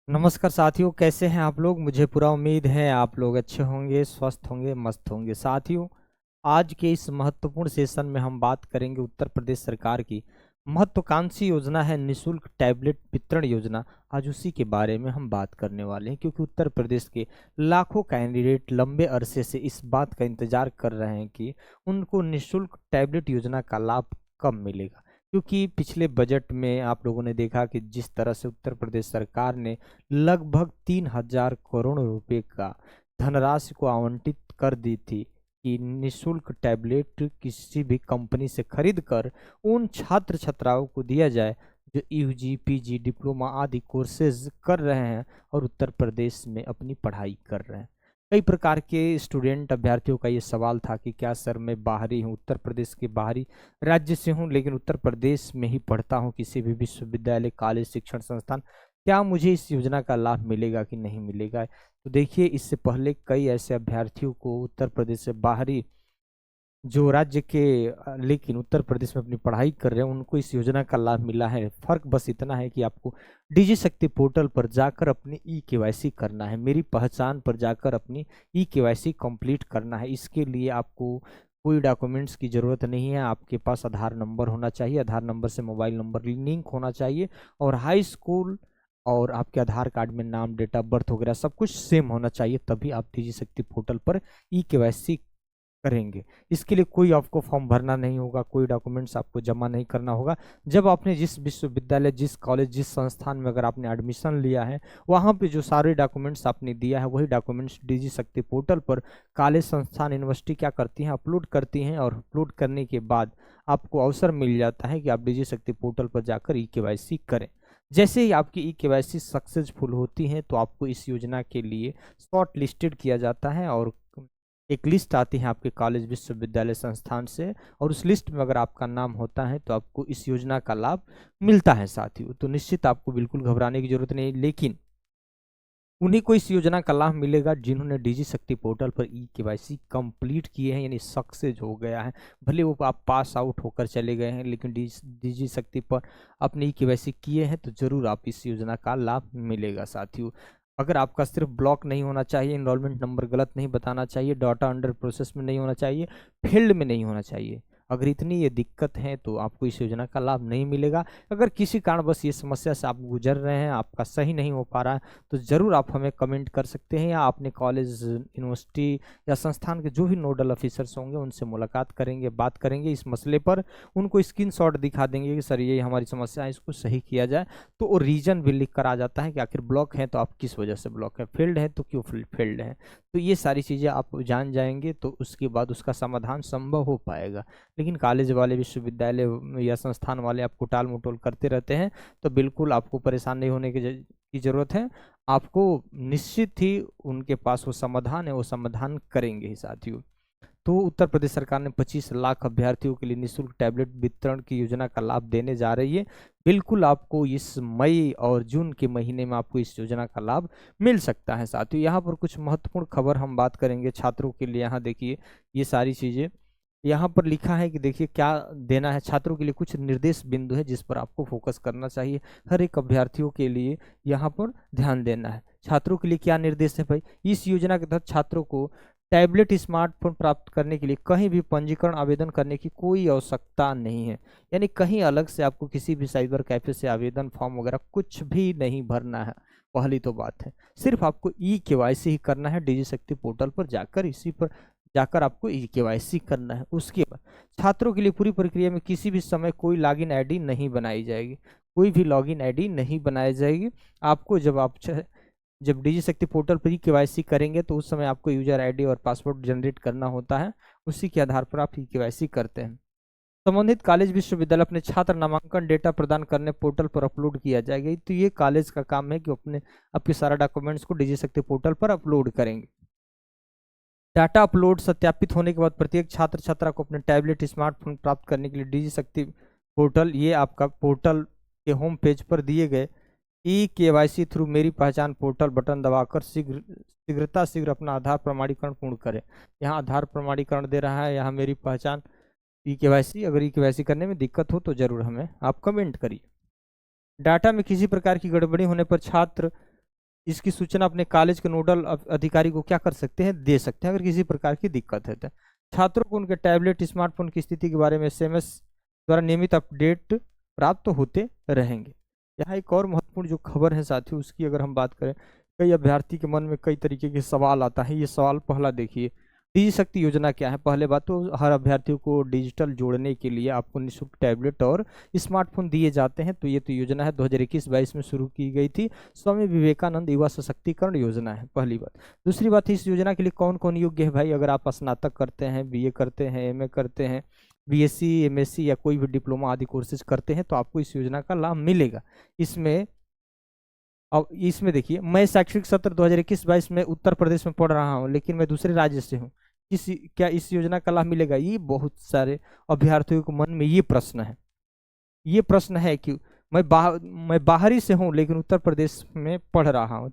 नमस्कार साथियों, कैसे हैं आप लोग। मुझे पूरा उम्मीद है आप लोग अच्छे होंगे, स्वस्थ होंगे, मस्त होंगे। साथियों, आज के इस महत्वपूर्ण सेशन में हम बात करेंगे उत्तर प्रदेश सरकार की महत्वाकांक्षी योजना है निशुल्क टैबलेट वितरण योजना। आज उसी के बारे में हम बात करने वाले हैं, क्योंकि उत्तर प्रदेश के लाखों कैंडिडेट लंबे अरसे से इस बात का इंतजार कर रहे हैं कि उनको निशुल्क टैबलेट योजना का लाभ कब मिलेगा। क्योंकि पिछले बजट में आप लोगों ने देखा कि जिस तरह से उत्तर प्रदेश सरकार ने लगभग 3,000 करोड़ रुपए का धनराशि को आवंटित कर दी थी कि निशुल्क टैबलेट किसी भी कंपनी से खरीद कर उन छात्र छात्राओं को दिया जाए जो यूजी पीजी डिप्लोमा आदि कोर्सेज कर रहे हैं और उत्तर प्रदेश में अपनी पढ़ाई कर रहे हैं। कई प्रकार के स्टूडेंट अभ्यर्थियों का ये सवाल था कि क्या सर, मैं बाहरी हूँ, उत्तर प्रदेश के बाहरी राज्य से हूँ, लेकिन उत्तर प्रदेश में ही पढ़ता हूँ, किसी भी विश्वविद्यालय कॉलेज शिक्षण संस्थान, क्या मुझे इस योजना का लाभ मिलेगा कि नहीं मिलेगा। तो देखिए, इससे पहले कई ऐसे अभ्यर्थियों को उत्तर प्रदेश से बाहरी जो राज्य के लेकिन उत्तर प्रदेश में अपनी पढ़ाई कर रहे हैं उनको इस योजना का लाभ मिला है। फर्क बस इतना है कि आपको डिजी शक्ति पोर्टल पर जाकर अपनी ई केवाईसी करना है, मेरी पहचान पर जाकर अपनी ई केवाईसी कंप्लीट करना है। इसके लिए आपको कोई डॉक्यूमेंट्स की ज़रूरत नहीं है। आपके पास आधार नंबर होना चाहिए, आधार नंबर से मोबाइल नंबर लिंक होना चाहिए, और हाई स्कूल और आपके आधार कार्ड में नाम, डेट ऑफ बर्थ वगैरह सब कुछ सेम होना चाहिए, तभी आप डिजी शक्ति पोर्टल पर ई केवाईसी करेंगे। इसके लिए कोई आपको फॉर्म भरना नहीं होगा, कोई डॉक्यूमेंट्स आपको जमा नहीं करना होगा। जब आपने जिस विश्वविद्यालय, जिस कॉलेज, जिस संस्थान में अगर आपने एडमिशन लिया है, वहाँ पे जो सारे डॉक्यूमेंट्स आपने दिया है वही डॉक्यूमेंट्स डिजी शक्ति पोर्टल पर कॉलेज, संस्थान, यूनिवर्सिटी क्या करती हैं, अपलोड करती हैं, और अपलोड करने के बाद आपको अवसर मिल जाता है कि आप डिजी शक्ति पोर्टल पर जाकर ई केवाईसी करें। जैसे ही आपकी ई केवाईसी सक्सेसफुल होती है तो आपको इस योजना के लिए शॉर्ट लिस्टेड किया जाता है, और एक लिस्ट आती है आपके कॉलेज, विश्वविद्यालय, संस्थान से, और उस लिस्ट में अगर आपका नाम होता है तो आपको इस योजना का लाभ मिलता है साथियों। तो निश्चित आपको बिल्कुल घबराने की जरूरत नहीं, लेकिन उन्हीं को इस योजना का लाभ मिलेगा जिन्होंने डिजी शक्ति पोर्टल पर ई केवाईसी कंप्लीट किए हैं, यानी सक्सेस हो गया है। भले वो आप पास आउट होकर चले गए हैं, लेकिन डिजी शक्ति पर अपने ई केवाईसी किए हैं तो जरूर आप इस योजना का लाभ मिलेगा साथियों। अगर आपका सिर्फ ब्लॉक नहीं होना चाहिए, इनरोलमेंट नंबर गलत नहीं बताना चाहिए, डाटा अंडर प्रोसेस में नहीं होना चाहिए, फील्ड में नहीं होना चाहिए, अगर इतनी ये दिक्कत है तो आपको इस योजना का लाभ नहीं मिलेगा। अगर किसी कारण बस ये समस्या से आप गुजर रहे हैं, आपका सही नहीं हो पा रहा है, तो ज़रूर आप हमें कमेंट कर सकते हैं, या अपने कॉलेज, यूनिवर्सिटी या संस्थान के जो भी नोडल ऑफिसर्स होंगे उनसे मुलाकात करेंगे, बात करेंगे इस मसले पर, उनको स्क्रीनशॉट दिखा देंगे कि सर ये हमारी समस्या है, इसको सही किया जाए। तो वो रीजन भी लिख कर आ जाता है कि आखिर ब्लॉक है तो आप किस वजह से ब्लॉक है, फील्ड है तो क्यों फील्ड है। तो ये सारी चीज़ें आप जान जाएंगे तो उसके बाद उसका समाधान संभव हो पाएगा। लेकिन कॉलेज वाले, विश्वविद्यालय या संस्थान वाले आपको टाल मटोल करते रहते हैं, तो बिल्कुल आपको परेशान नहीं होने की ज़रूरत है। आपको निश्चित ही उनके पास वो समाधान है, वो समाधान करेंगे ही साथियों। तो उत्तर प्रदेश सरकार ने 25 लाख अभ्यर्थियों के लिए निःशुल्क टैबलेट वितरण की योजना का लाभ देने जा रही है। बिल्कुल आपको इस मई और जून के महीने में आपको इस योजना का लाभ मिल सकता है साथियों। यहाँ पर कुछ महत्वपूर्ण खबर हम बात करेंगे छात्रों के लिए। यहाँ देखिए, ये सारी चीज़ें यहाँ पर लिखा है कि देखिए क्या देना है छात्रों के लिए, कुछ निर्देश बिंदु है जिस पर आपको फोकस करना चाहिए। हर एक अभ्यर्थियों के लिए यहाँ पर ध्यान देना है। छात्रों के लिए क्या निर्देश है भाई, इस योजना के तहत छात्रों को टैबलेट, स्मार्टफोन प्राप्त करने के लिए कहीं भी पंजीकरण आवेदन करने की कोई आवश्यकता नहीं है। यानी कहीं अलग से आपको किसी भी साइबर कैफे से आवेदन फॉर्म वगैरह कुछ भी नहीं भरना है। पहली तो बात है, सिर्फ आपको ई केवाईसी ही करना है, डिजी शक्ति पोर्टल पर जाकर, इसी पर जाकर आपको ई केवाईसी करना है। उसके बाद छात्रों के लिए पूरी प्रक्रिया में किसी भी समय कोई लॉगिन आईडी नहीं बनाई जाएगी, कोई भी लॉगिन आईडी नहीं बनाई जाएगी। आपको जब डिजी शक्ति पोर्टल पर ही केवाईसी करेंगे तो उस समय आपको यूजर आईडी और पासवर्ड जनरेट करना होता है, उसी के आधार पर आप ई केवाईसी करते हैं। संबंधित कॉलेज, विश्वविद्यालय अपने छात्र नामांकन डेटा प्रदान करने पोर्टल पर अपलोड किया जाएगा। तो ये कॉलेज का काम है कि अपने आपके सारा डॉक्यूमेंट्स को डिजी शक्ति पोर्टल पर अपलोड करेंगे। डाटा अपलोड सत्यापित होने के बाद प्रत्येक छात्र छात्रा को अपने टैबलेट, स्मार्टफोन प्राप्त करने के लिए डिजी शक्ति पोर्टल, ये आपका पोर्टल के होम पेज पर दिए गए ई केवाईसी थ्रू मेरी पहचान पोर्टल बटन दबाकर शीघ्र अपना आधार प्रमाणीकरण पूर्ण करें। यहाँ आधार प्रमाणीकरण दे रहा है, यहाँ मेरी पहचान ई केवाईसी। अगर ई केवाईसी करने में दिक्कत हो तो जरूर हमें आप कमेंट करिए। डाटा में किसी प्रकार की गड़बड़ी होने पर छात्र इसकी सूचना अपने कॉलेज के नोडल अधिकारी को क्या कर सकते हैं, दे सकते हैं अगर किसी प्रकार की दिक्कत है तो। छात्रों को उनके टैबलेट स्मार्टफोन की स्थिति के बारे में SMS द्वारा नियमित अपडेट प्राप्त होते रहेंगे। यहाँ एक और महत्वपूर्ण जो खबर है साथियों, उसकी अगर हम बात करें, कई अभ्यर्थी के मन में कई तरीके के सवाल आता है। ये सवाल पहला देखिए, डिजी शक्ति योजना क्या है। पहले बात तो हर अभ्यर्थियों को डिजिटल जोड़ने के लिए आपको निःशुल्क टैबलेट और स्मार्टफोन दिए जाते हैं। तो ये तो योजना है 2021-22 में शुरू की गई थी। स्वामी विवेकानंद युवा सशक्तिकरण योजना है, पहली बात। दूसरी बात है, इस योजना के लिए कौन कौन योग्य है भाई। अगर आप स्नातक करते हैं, BA करते हैं, MA करते हैं, BSc MSc या कोई भी डिप्लोमा आदि कोर्सेज करते हैं तो आपको इस योजना का लाभ मिलेगा। इसमें देखिए, मैं शैक्षणिक सत्र 2021-22 में उत्तर प्रदेश में पढ़ रहा हूँ लेकिन मैं दूसरे राज्य से हूँ, क्या इस योजना का लाभ मिलेगा। ये बहुत सारे अभ्यर्थियों के मन में ये प्रश्न है कि मैं बाहरी से हूँ लेकिन उत्तर प्रदेश में पढ़ रहा हूँ,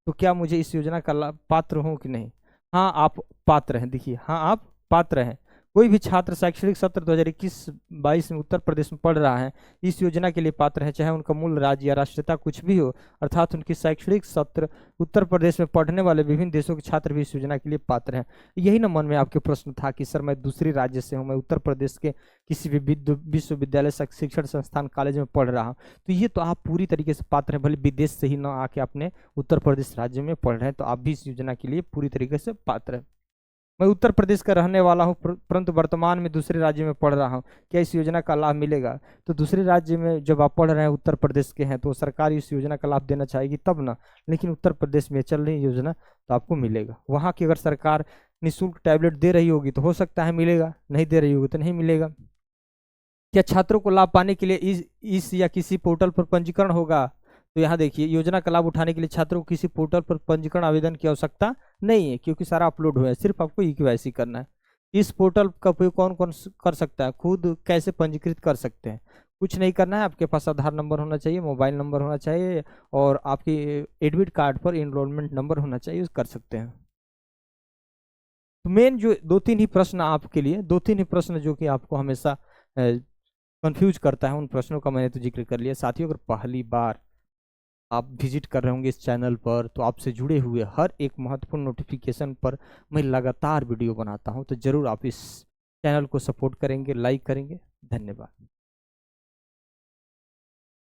तो क्या मुझे इस योजना का लाभ पात्र हूँ कि नहीं। हाँ आप पात्र हैं। देखिए, हाँ आप पात्र हैं। कोई भी छात्र शैक्षणिक सत्र 2021-22 में उत्तर प्रदेश में पढ़ रहा है इस योजना के लिए पात्र है, चाहे उनका मूल राज्य या राष्ट्रीयता कुछ भी हो, अर्थात उनकी शैक्षणिक सत्र उत्तर प्रदेश में पढ़ने वाले विभिन्न देशों के छात्र भी इस योजना के लिए पात्र हैं। यही ना मन में आपके प्रश्न था कि सर मैं दूसरी राज्य से हूँ, मैं उत्तर प्रदेश के किसी भी विश्वविद्यालय शिक्षण संस्थान कॉलेज में पढ़ रहा हूँ, तो ये तो आप पूरी तरीके से पात्र हैं। भले विदेश से ही ना आके अपने उत्तर प्रदेश राज्य में पढ़ रहे हैं, तो आप भी इस योजना के लिए पूरी तरीके से पात्र हैं। मैं उत्तर प्रदेश का रहने वाला हूं परंतु वर्तमान में दूसरे राज्य में पढ़ रहा हूं, क्या इस योजना का लाभ मिलेगा। तो दूसरे राज्य में जब आप पढ़ रहे हैं, उत्तर प्रदेश के हैं, तो सरकार इस योजना का लाभ देना चाहेगी तब ना। लेकिन उत्तर प्रदेश में चल रही योजना तो आपको मिलेगा। वहाँ की अगर सरकार निःशुल्क टैबलेट दे रही होगी तो हो सकता है मिलेगा, नहीं दे रही होगी तो नहीं मिलेगा। क्या छात्रों को लाभ पाने के लिए इस या किसी पोर्टल पर पंजीकरण होगा। तो यहाँ देखिए, योजना का लाभ उठाने के लिए छात्रों को किसी पोर्टल पर पंजीकरण आवेदन की आवश्यकता नहीं है, क्योंकि सारा अपलोड हुआ है। सिर्फ आपको KYC करना है। इस पोर्टल का उपयोग कौन कौन कर सकता है, खुद कैसे पंजीकृत कर सकते हैं। कुछ नहीं करना है, आपके पास आधार नंबर होना चाहिए, मोबाइल नंबर होना चाहिए और आपकी एडमिट कार्ड पर एनरोलमेंट नंबर होना चाहिए, कर सकते हैं। तो मेन जो दो तीन ही प्रश्न जो कि आपको हमेशा कंफ्यूज करता है, उन प्रश्नों का मैंने तो जिक्र कर लिया। साथियों, अगर पहली बार आप विजिट कर रहे होंगे इस चैनल पर, तो आपसे जुड़े हुए हर एक महत्वपूर्ण नोटिफिकेशन पर मैं लगातार वीडियो बनाता हूं, तो जरूर आप इस चैनल को सपोर्ट करेंगे, लाइक करेंगे। धन्यवाद।